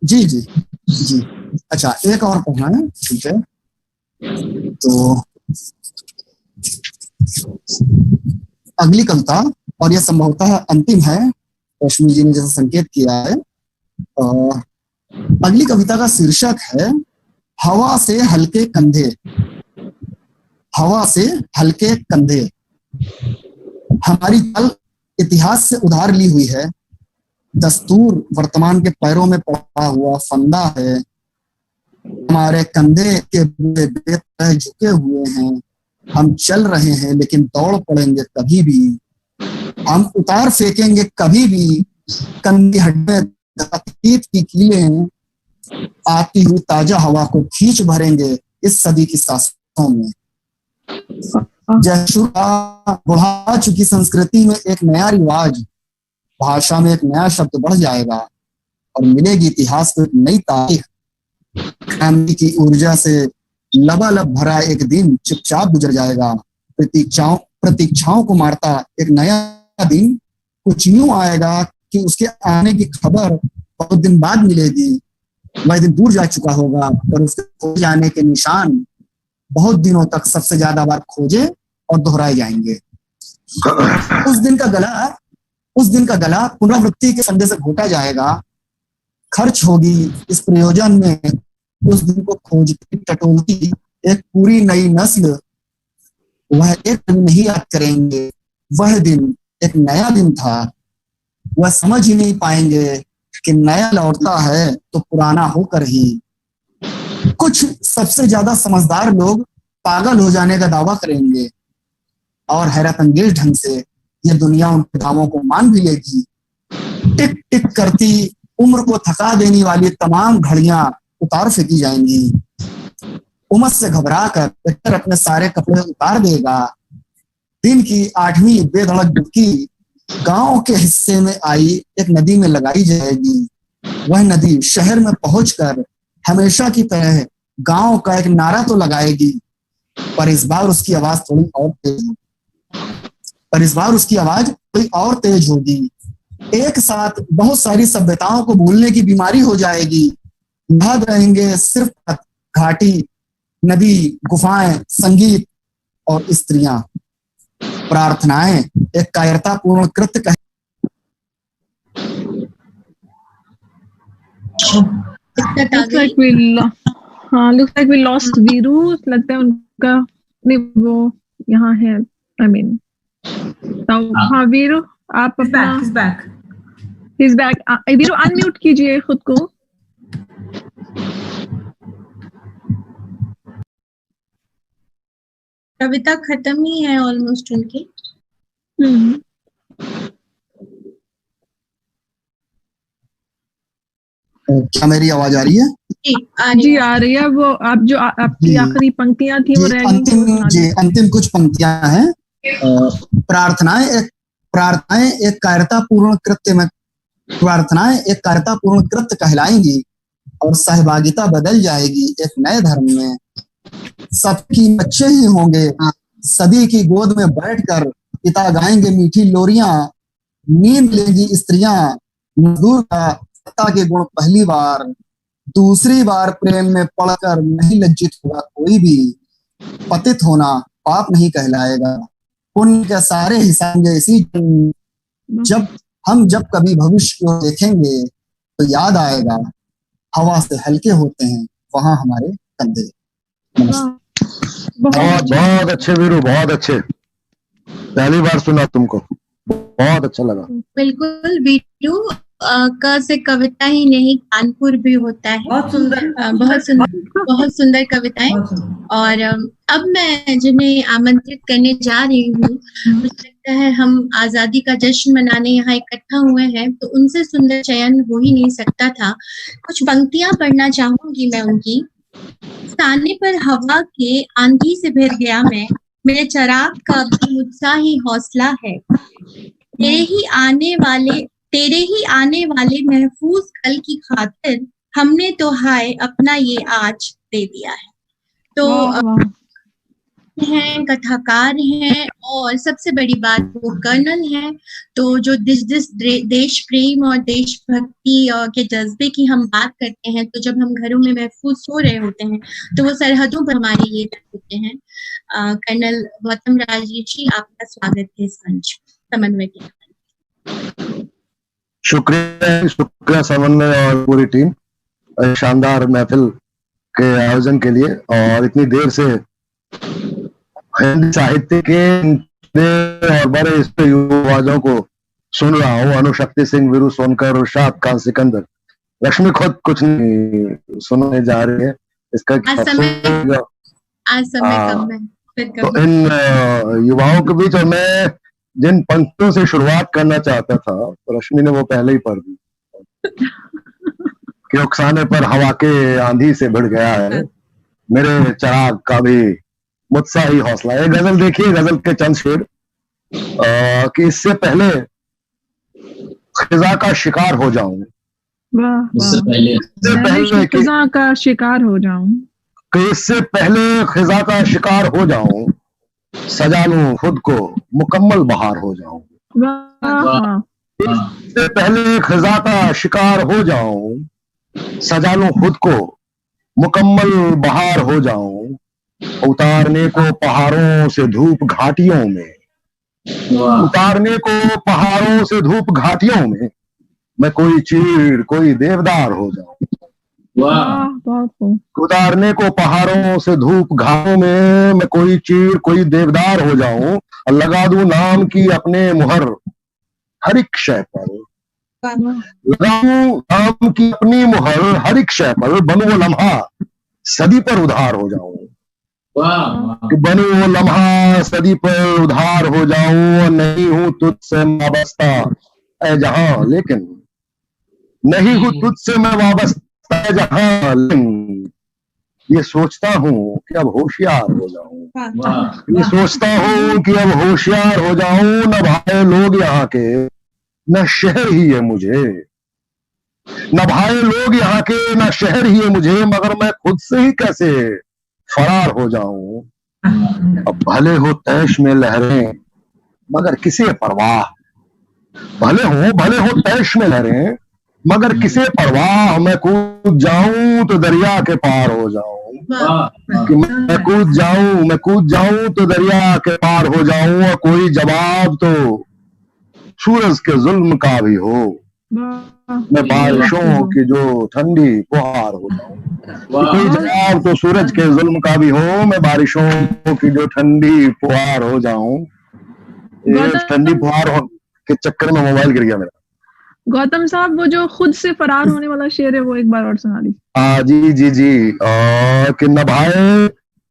जी जी जी, अच्छा एक और पढ़ना है, ठीक है। तो अगली कविता, और यह संभवतः अंतिम है, रश्मि जी ने जैसा संकेत किया है। अगली कविता का शीर्षक है हवा से हल्के कंधे। हवा से हल्के कंधे हमारी चाल इतिहास से उधार ली हुई है, दस्तूर वर्तमान के पैरों में पड़ा हुआ फंदा है। हमारे कंधे के बेतह झुके हुए हैं, हम चल रहे हैं लेकिन दौड़ पड़ेंगे कभी भी, हम उतार फेंकेंगे कभी भी कंधी हड्डे की कीलें, आती हुई ताजा हवा को खींच भरेंगे इस सदी की सांसों में। जैसे बढ़ा चुकी संस्कृति में एक नया रिवाज, भाषा में एक नया शब्द बढ़ जाएगा और मिलेगी इतिहास को एक नई तारीख। क्रांति की ऊर्जा से लबालब भरा एक दिन चुपचाप गुजर जाएगा, प्रतीक्षाओं को मारता एक नया दिन कुछ यूं आएगा कि उसके आने की खबर बहुत दिन बाद मिलेगी। वह दिन दूर जा चुका होगा पर उसके खो जाने के निशान बहुत दिनों तक सबसे ज्यादा बार खोजे और दोहराए जाएंगे। उस दिन का गला पुनरावृत्ति के फंदे से घोटा जाएगा। खर्च होगी इस प्रयोजन में उस दिन को खोजती टटोलती एक पूरी नई नस्ल। वह एक दिन नहीं याद करेंगे, वह दिन एक नया दिन था। वह समझ ही नहीं पाएंगे कि नया लौटता है तो पुराना होकर ही। कुछ सबसे ज्यादा समझदार लोग पागल हो जाने का दावा करेंगे और हैरत अंगेज ढंग से ये दुनिया उनके दावों को मान भी लेगी। टिक टिक करती उम्र को थका देने वाली तमाम घड़ियां उतार फेंकी जाएंगी। उमस से घबरा कर अपने सारे कपड़े उतार देगा। दिन की 8वीं बेधड़क डुबकी गांव के हिस्से में आई एक नदी में लगाई जाएगी। वह नदी शहर में पहुंचकर हमेशा की तरह गांव का एक नारा तो लगाएगी, पर इस बार उसकी आवाज थोड़ी और तेज होगी। एक साथ बहुत सारी सभ्यताओं को भूलने की बीमारी हो जाएगी। याद रहेंगे सिर्फ घाटी, नदी, गुफाएं, संगीत और स्त्रियां। प्रार्थनाएं एक कायरतापूर्ण कृत्य looks like we lost Veeru. लगता है उनका नहीं, वो यहाँ है। I mean, हाँ वीरू, आप अपना he's back। वीरू अनम्यूट कीजिए खुद को। कविता खत्म ही है ऑलमोस्ट उनकी। क्या मेरी आवाज आ रही है? जी आ रही है। वो आप जो आपकी आखिरी पंक्तियां थी वो रह गई। अंतिम कुछ पंक्तियां हैं। प्रार्थनाएं एक कायरतापूर्ण कृत्य कहलाएंगी और सहभागिता बदल जाएगी एक नए धर्म में। सबकी बच्चे ही होंगे। सदी की गोद में बैठकर पिता गाएंगे मीठी लोरियां। नींद लेंगी स्त्रियां। मजदूर का सत्ता के गुण पहली बार। दूसरी बार प्रेम में पड़कर नहीं लज्जित होगा कोई भी। पतित होना पाप नहीं कहलाएगा। पुण्य के सारे हिसाब जैसी जब कभी भविष्य को देखेंगे तो याद आएगा, हवा से हल्के होते हैं वहां हमारे कंधे। बहुत अच्छे वीरू, बहुत अच्छे। पहली बार सुना तुमको, बहुत अच्छा लगा। बिल्कुल वीरू क से कविता ही नहीं कानपुर भी होता है। बहुत सुंदर कविताएं। और अब मैं जिन्हें आमंत्रित करने जा रही हूँ, मुझे लगता है हम आजादी का जश्न मनाने यहाँ इकट्ठा हुए हैं, तो उनसे सुंदर चयन हो ही नहीं सकता था। कुछ पंक्तियां पढ़ना चाहूंगी मैं उनकी। ताने पर हवा के आंधी से भर गया मैं, मेरे चिराग का भी मुझसा ही हौसला है। तेरे ही आने वाले महफूज कल की खातिर हमने तो हाय अपना ये आज दे दिया है। तो हैं, कथाकार हैं और सबसे बड़ी बात वो कर्नल हैं। तो जो देश प्रेम और देशभक्ति के जज्बे की हम बात करते हैं, तो जब हम घरों में महफूज सो रहे होते हैं तो वो सरहदों पर हमारे लिए होते हैं। कर्नल गौतम राजेश जी, आपका स्वागत है इस मंच समन्वय के। शुक्रिया समन्वय और पूरी टीम शानदार महफिल के आयोजन के लिए। और इतनी देर से हिंदी साहित्य के और बड़े युवाओं को सुन रहा हूँ। अनुशक्ति सिंह, वीरू सोनकर, रुशाद खान सिकंदर। लक्ष्मी खुद कुछ नहीं सुनने जा रही है। इसका तो इन युवाओं के बीच, और मैं जिन पंक्तियों से शुरुआत करना चाहता था, रश्मि ने वो पहले ही पढ़ दी कि उकसाने पर हवा के आंधी से भिड़ गया है, मेरे चिराग का भी मुझसा ही हौसला। ये गजल देखिए, गजल के चंद शेर कि इससे पहले खिजा का शिकार हो जाऊं, इससे पहले खिजा का शिकार हो जाऊं, कि इससे पहले खिजा का शिकार हो जाऊं, सजा लूं खुद को मुकम्मल बहार हो जाऊं। इससे पहले खिजा का शिकार हो जाऊं, सजा लूं खुद को मुकम्मल बहार हो जाऊं। उतारने को पहाड़ों से धूप घाटियों में, उतारने को पहाड़ों से धूप घाटियों में, मैं कोई चीड़ कोई देवदार हो जाऊं। उतारने को पहाड़ों से धूप घाटों में, मैं कोई चीड़ कोई देवदार हो जाऊं। और लगा दूं नाम की अपने मुहर हर एक शय पर, लगाऊं नाम की अपनी मुहर हर एक शय पर। बनूं वो लम्हा सदी पर उधार हो जाऊं, वाह कि बनूं वो लम्हा सदी पर उधार हो जाऊं, और नहीं हूं तुझसे वाबस्ता ऐ जहां, लेकिन नहीं हूं तुझसे मैं वाबस्ता ऐ जहां, लेकिन ये सोचता हूं कि अब होशियार हो जाऊं, वाह ये सोचता हूं कि अब होशियार हो जाऊं, न भाए लोग यहाँ के न शहर ही है मुझे, न भाए लोग यहाँ के न शहर ही है मुझे, मगर मैं खुद से ही कैसे फरार हो जाऊं। अब भले हो तैश में लहरें मगर किसे परवाह, भले हो तैश में लहरें मगर किसे परवाह, मैं कूद जाऊं तो दरिया के पार हो जाऊं, वाह कि मैं कूद जाऊं तो दरिया के पार हो जाऊं, और कोई जवाब तो सूरज के जुल्म का भी हो, मैं बारिशों की जो ठंडी फुहार हो जाऊं, कोई जवाब तो सूरज के जुल्म का भी हो, मैं बारिशों की जो ठंडी फुहार हो जाऊं। एक ठंडी फुहार के चक्कर में मोबाइल गिर गया मेरा। गौतम साहब, वो जो खुद से फरार होने वाला शेर है वो एक बार और सुना दी। जी कि न भाए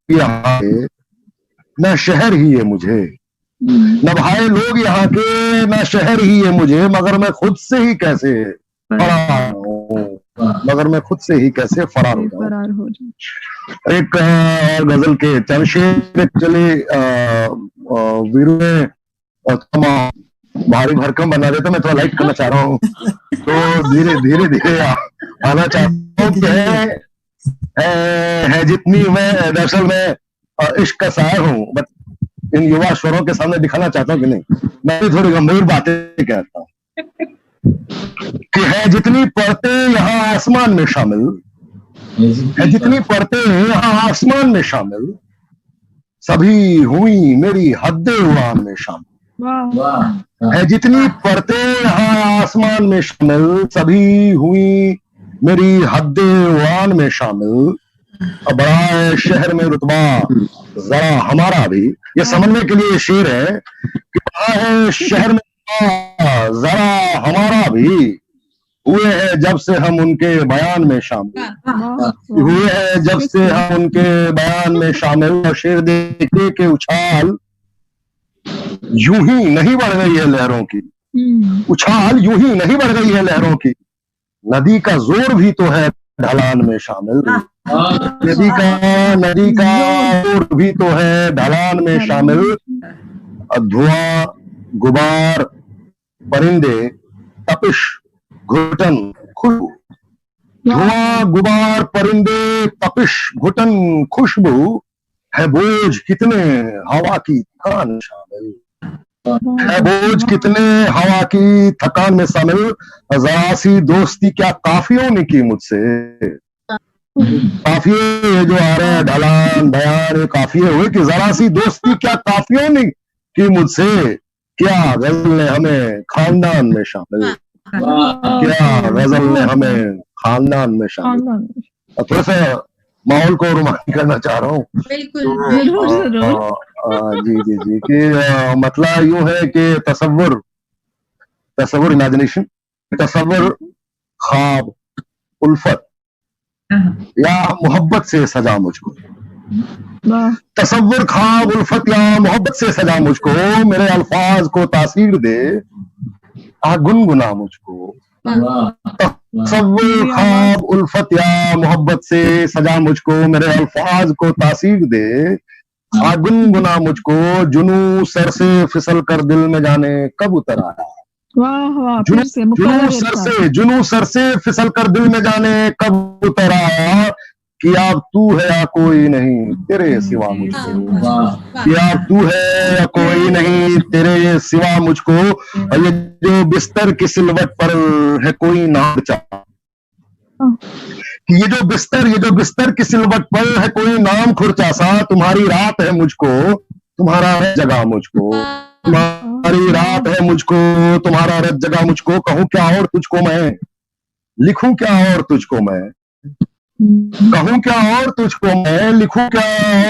यहाँ के न शहर ही है मुझे, न भाए लोग यहाँ के न शहर ही है मुझे, मगर मैं खुद से ही कैसे फरार हूँ, मगर मैं खुद से ही कैसे फरार हो जाऊं। एक गजल के चंद शेर चले वीरू ने भारी भरकम बना देता, मैं थोड़ा लाइट करना चाह रहा हूँ, तो धीरे धीरे आना चाहता हूँ कि है जितनी मैं दरअसल मैं इश्क का शायर हूँ, बट इन युवा स्वरों के सामने दिखाना चाहता हूँ कि नहीं, मैं भी थोड़ी गंभीर बातें कहता हूँ कि है जितनी परतें यहाँ आसमान में शामिल, है जितनी परतें यहाँ आसमान में शामिल, सभी हुई मेरी हद्दे उड़ान में शामिल, है जितनी परतें यहाँ आसमान में शामिल, सभी हुई मेरी हद्दे उड़ान में शामिल, अब बड़ा है शहर में रुतबा जरा हमारा भी, ये समझने के लिए शेर है कि बड़ा है शहर में जरा हमारा भी, हुए हैं जब से हम उनके बयान में शामिल, हुए हैं जब से हम उनके बयान में शामिल, और शेर देखने के उछाल यूं ही नहीं बढ़ गई है लहरों की, उछाल यूं ही नहीं बढ़ गई है लहरों की, नदी का जोर भी तो है ढलान में शामिल, नदी का जोर भी तो है ढलान में शामिल, धुआं गुबार परिंदे तपिश घुटन खुशबू, धुआं गुबार परिंदे तपिश घुटन खुशबू, है बोझ कितने हवा की थकान शामिल, है बोझ कितने हवा की थकान में शामिल, जरा सी दोस्ती क्या काफियों ने की मुझसे, काफिये जो आ रहे हैं ढलान बयान काफिये हुए, कि जरा सी दोस्ती क्या काफियों ने की मुझसे, क्या गजल ने हमें खानदान में शामिल, क्या गजल ने हमें खानदान में शामिल। थोड़ा सा माहौल को रोमांचक करना चाह रहा हूँ। जी कि मतलब यूं है कि तसव्वुर इमेजिनेशन, तसव्वुर ख्वाब उल्फत या मोहब्बत से सजा मुझको, तसव्वुर ख्वाब उल्फत या मोहब्बत से सजा मुझको, मेरे अल्फाज को तासीर दे गुनगुना मुझको, तसव्वुर ख्वाब उल्फत या मोहब्बत से सजा मुझको, मेरे अल्फाज को तासीर दे गुनगुना मुझको, जुनू सर से फिसल कर दिल में जाने कब उतर आया, जुनू सर से फिसल कर दिल में जाने कब उतर आया, कि अब तू है या कोई नहीं तेरे सिवा मुझको, कि अब तू है या कोई नहीं तेरे सिवा मुझको, और ये जो बिस्तर की सिलवट पर है कोई नाम चाह, ये जो बिस्तर की सिलवट पर है कोई नाम खुर्चा सा, तुम्हारी रात है मुझको तुम्हारा रत जगा मुझको, तुम्हारी रात है मुझको तुम्हारा रत जगा मुझको, कहूँ क्या और तुझको मैं, लिखूं क्या और तुझको मैं, कहूँ क्या और तुझको मैं, लिखूं क्या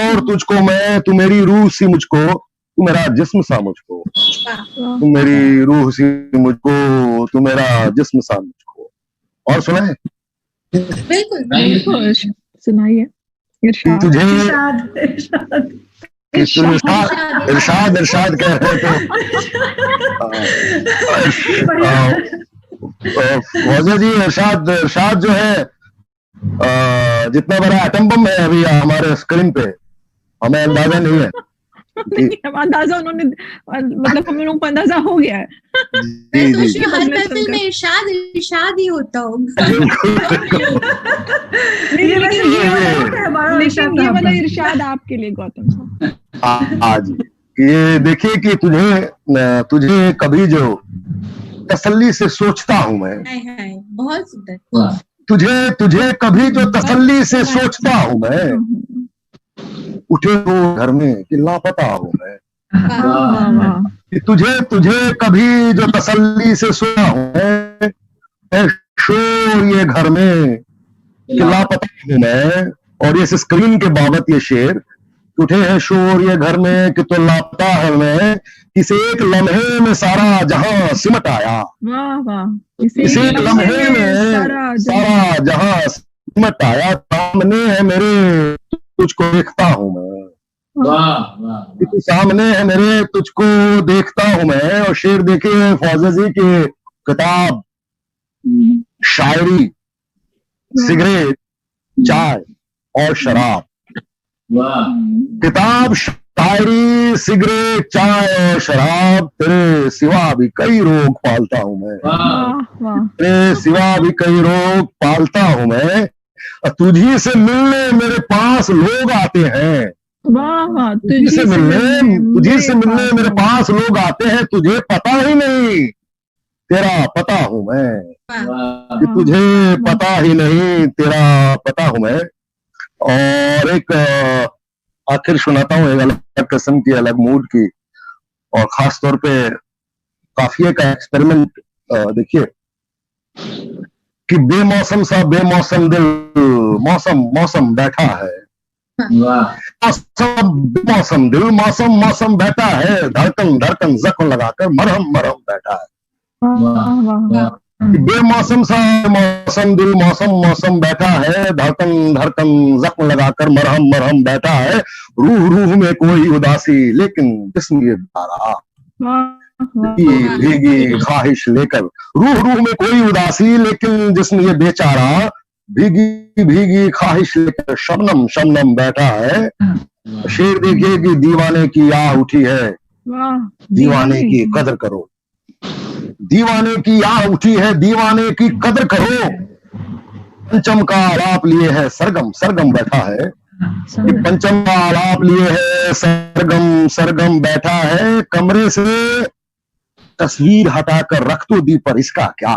और तुझको मैं, तू मेरी रूह सी मुझको, तू मेरा जिस्म सा मुझको, तू मेरी रूह सी मुझको, तू मेरा जिस्म सा मुझको। और सुनाए? बिल्कुल सुनाइए। इरशाद तुझे इरशाद इरशाद इरशाद इरशाद कह रहे थे फौजिया जी। इरशाद इरशाद जो है जितना बड़ा एटम बम है अभी हमारे स्क्रीन पे, हमें अंदाजा नहीं है। अंदाजा उन्होंने, मतलब हम लोगों को अंदाजा हो गया है। मैं सोच रही हूँ हर महफिल में इरशाद इरशाद ही होता होगा। लेकिन ये वाला इरशाद आपके लिए गौतम साहब। आज ये देखिए कि तुझे कभी जो तसल्ली से सोचता हूँ मैं, बहुत सुंदर। तुझे कभी जो तसल्ली से सोचता हूँ मैं, उठे तो घर में कि लापता हूँ मैं। तुझे कभी जो तसल्ली से सोचा हूँ मैं, शोर ये घर में कि लापता हूँ मैं। और ये स्क्रीन के बाबत ये शेर, उठे हैं शोर ये घर में कि तो लापता है मैं, इस एक लम्हे में सारा जहां सिमट आया। वाह वाह। इस एक लम्हे में सारा जहां सिमट आया, सामने है मेरे तुझको देखता हूँ मैं। वाह वाह। तो सामने है मेरे तुझको देखता हूँ मैं। और शेर देखिए फौजिया जी की किताब, शायरी, सिगरेट, चाय और शराब। वाह। किताब, शायरी, सिगरेट, चाय और शराब, तेरे सिवा भी कई रोग पालता हूँ मैं। तेरे सिवा भी कई रोग पालता हूँ मैं। तुझी से मिलने मेरे पास लोग आते हैं। तुझी से मिलने मेरे पास लोग आते हैं। तुझे पता ही नहीं तेरा पता हूँ मैं। तुझे पता ही नहीं तेरा पता हूँ मैं। और एक आखिर सुनाता हूँ एक अलग किस्म की, अलग मूड की, और खास तौर पे काफिये का एक्सपेरिमेंट। देखिए कि बेमौसम सा बेमौसम दिल, मौसम मौसम बैठा है। मौसम दिल मौसम मौसम बैठा है, धड़कन धड़कन जख्म लगाकर मरहम मरहम बैठा है। बेमौसम सा मौसम दिल मौसम मौसम बैठा है, धड़कन धड़कन जख्म लगाकर मरहम मरहम बैठा है। रूह रूह में कोई उदासी लेकिन जिस्म ये बेचारा, भीगी ख्वाहिश लेकर। रूह रूह में कोई उदासी लेकिन जिस्म ये बेचारा, भीगी भीगी ख्वाहिश लेकर शबनम शबनम बैठा है। शेर देखिए कि दीवाने की आह उठी है, दीवाने की कदर करो। दीवाने की आह उठी है, दीवाने की कदर करो। पंचम का आलाप लिए है सरगम सरगम बैठा है। पंचम का आलाप लिए है सरगम सरगम बैठा है। कमरे से तस्वीर हटाकर रख तो दी पर इसका क्या,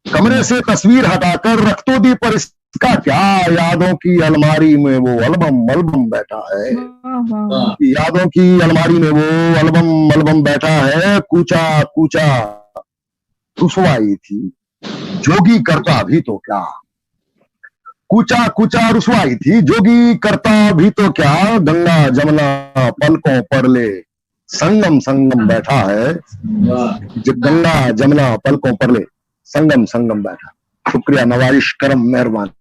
कमरे से तस्वीर हटाकर रख तो दी पर इसका क्या। यादों की अलमारी में वो अलबम अलबम बैठा है। यादों की अलमारी में वो अलबम अलबम बैठा है। कूचा कूचा रुसवाई थी, जोगी करता भी तो क्या। कूचा कूचा रुसवाई थी, जोगी करता भी तो क्या। गंगा जमुना पलकों पर ले संगम संगम बैठा है। गंगा जमुना पलकों पर ले संगम संगम बैठा। शुक्रिया, नवाजिश करम, मेहरबानी।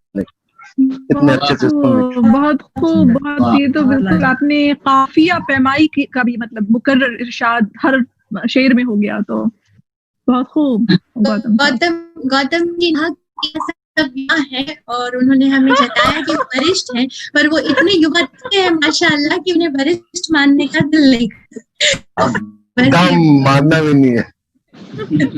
इतने अच्छे से बहुत खूब, बहुत। ये तो बिल्कुल आपने काफिया पैमाई का भी मतलब मुकर्रर इरशाद हर शेर में हो गया, तो बहुत खूब। गौतम जी है और उन्होंने हमें जताया कि वरिष्ठ हैं, पर वो इतने युवा हैं माशाअल्लाह कि उन्हें वरिष्ठ मानने का दिल नहीं मानना भी नहीं है।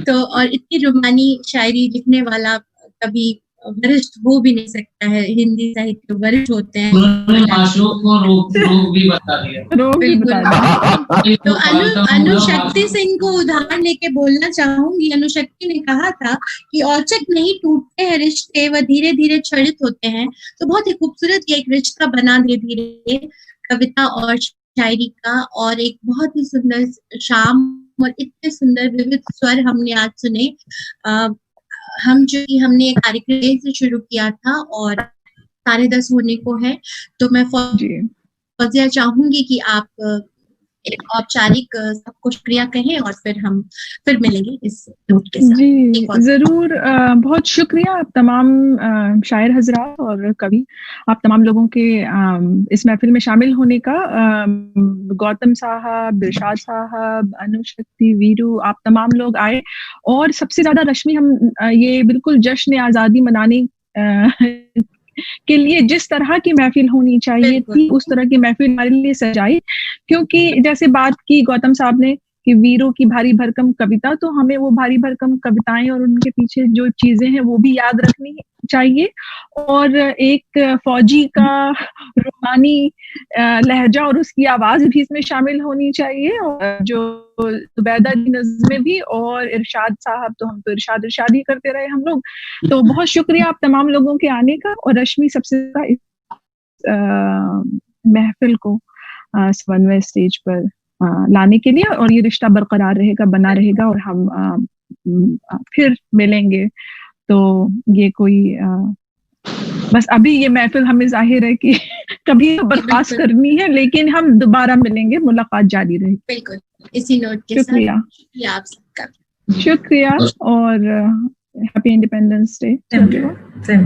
तो और इतनी रूमानी शायरी लिखने वाला कभी वरिष्ठ हो भी नहीं सकता है। हिंदी साहित्य वरिष्ठ होते हैं। माशूक को रोग भी बता दिया। तो अनुशक्ति सिंह को उदाहरण लेके बोलना चाहूंगी। अनुशक्ति ने कहा था कि औचक नहीं टूटते हैं रिश्ते, वह धीरे धीरे क्षणित होते हैं। तो बहुत ही खूबसूरत एक रिश्ता बना धीरे धीरे कविता और शायरी का। और एक बहुत ही सुंदर शाम और इतने सुंदर विविध स्वर हमने आज सुने। हमने कार्यक्रम से शुरू किया था और 10:30 होने को है, तो मैं फौजिया चाहूंगी कि आप एक औपचारिक सबको शुक्रिया कहें और फिर हम फिर मिलेंगे इस नोट के साथ। जी जरूर, बहुत शुक्रिया आप तमाम शायर हजरात और कवि, आप तमाम लोगों के इस महफिल में शामिल होने का। गौतम साहब, इरशाद साहब, अनुशक्ति, वीरू, आप तमाम लोग आए, और सबसे ज्यादा रश्मि, हम ये बिल्कुल जश्न आजादी मनाने के लिए जिस तरह की महफिल होनी चाहिए थी उस तरह की महफिल हमारे लिए सजाई, क्योंकि जैसे बात की गौतम साहब ने कि वीरों की भारी भरकम कविता, तो हमें वो भारी भरकम कविताएं और उनके पीछे जो चीजें हैं वो भी याद रखनी चाहिए, और एक फौजी का रूहानी लहजा और उसकी आवाज भी इसमें शामिल होनी चाहिए, और जो जुबैदा की नज़्में भी, और इरशाद साहब, तो हम तो इरशाद ही करते रहे हम लोग। तो बहुत शुक्रिया आप तमाम लोगों के आने का, और रश्मि सबसे इस महफिल को समन्वय स्टेज पर लाने के लिए, और ये रिश्ता बरकरार रहेगा, बना रहेगा, और हम फिर मिलेंगे। तो ये कोई बस अभी ये महफिल हमें जाहिर है कि कभी बर्खास्त करनी है, लेकिन हम दोबारा मिलेंगे, मुलाकात जारी रहेगी। बिल्कुल, इसी नोट के शुक्रिया। साथ आप सबका शुक्रिया, और हैप्पी इंडिपेंडेंस डे।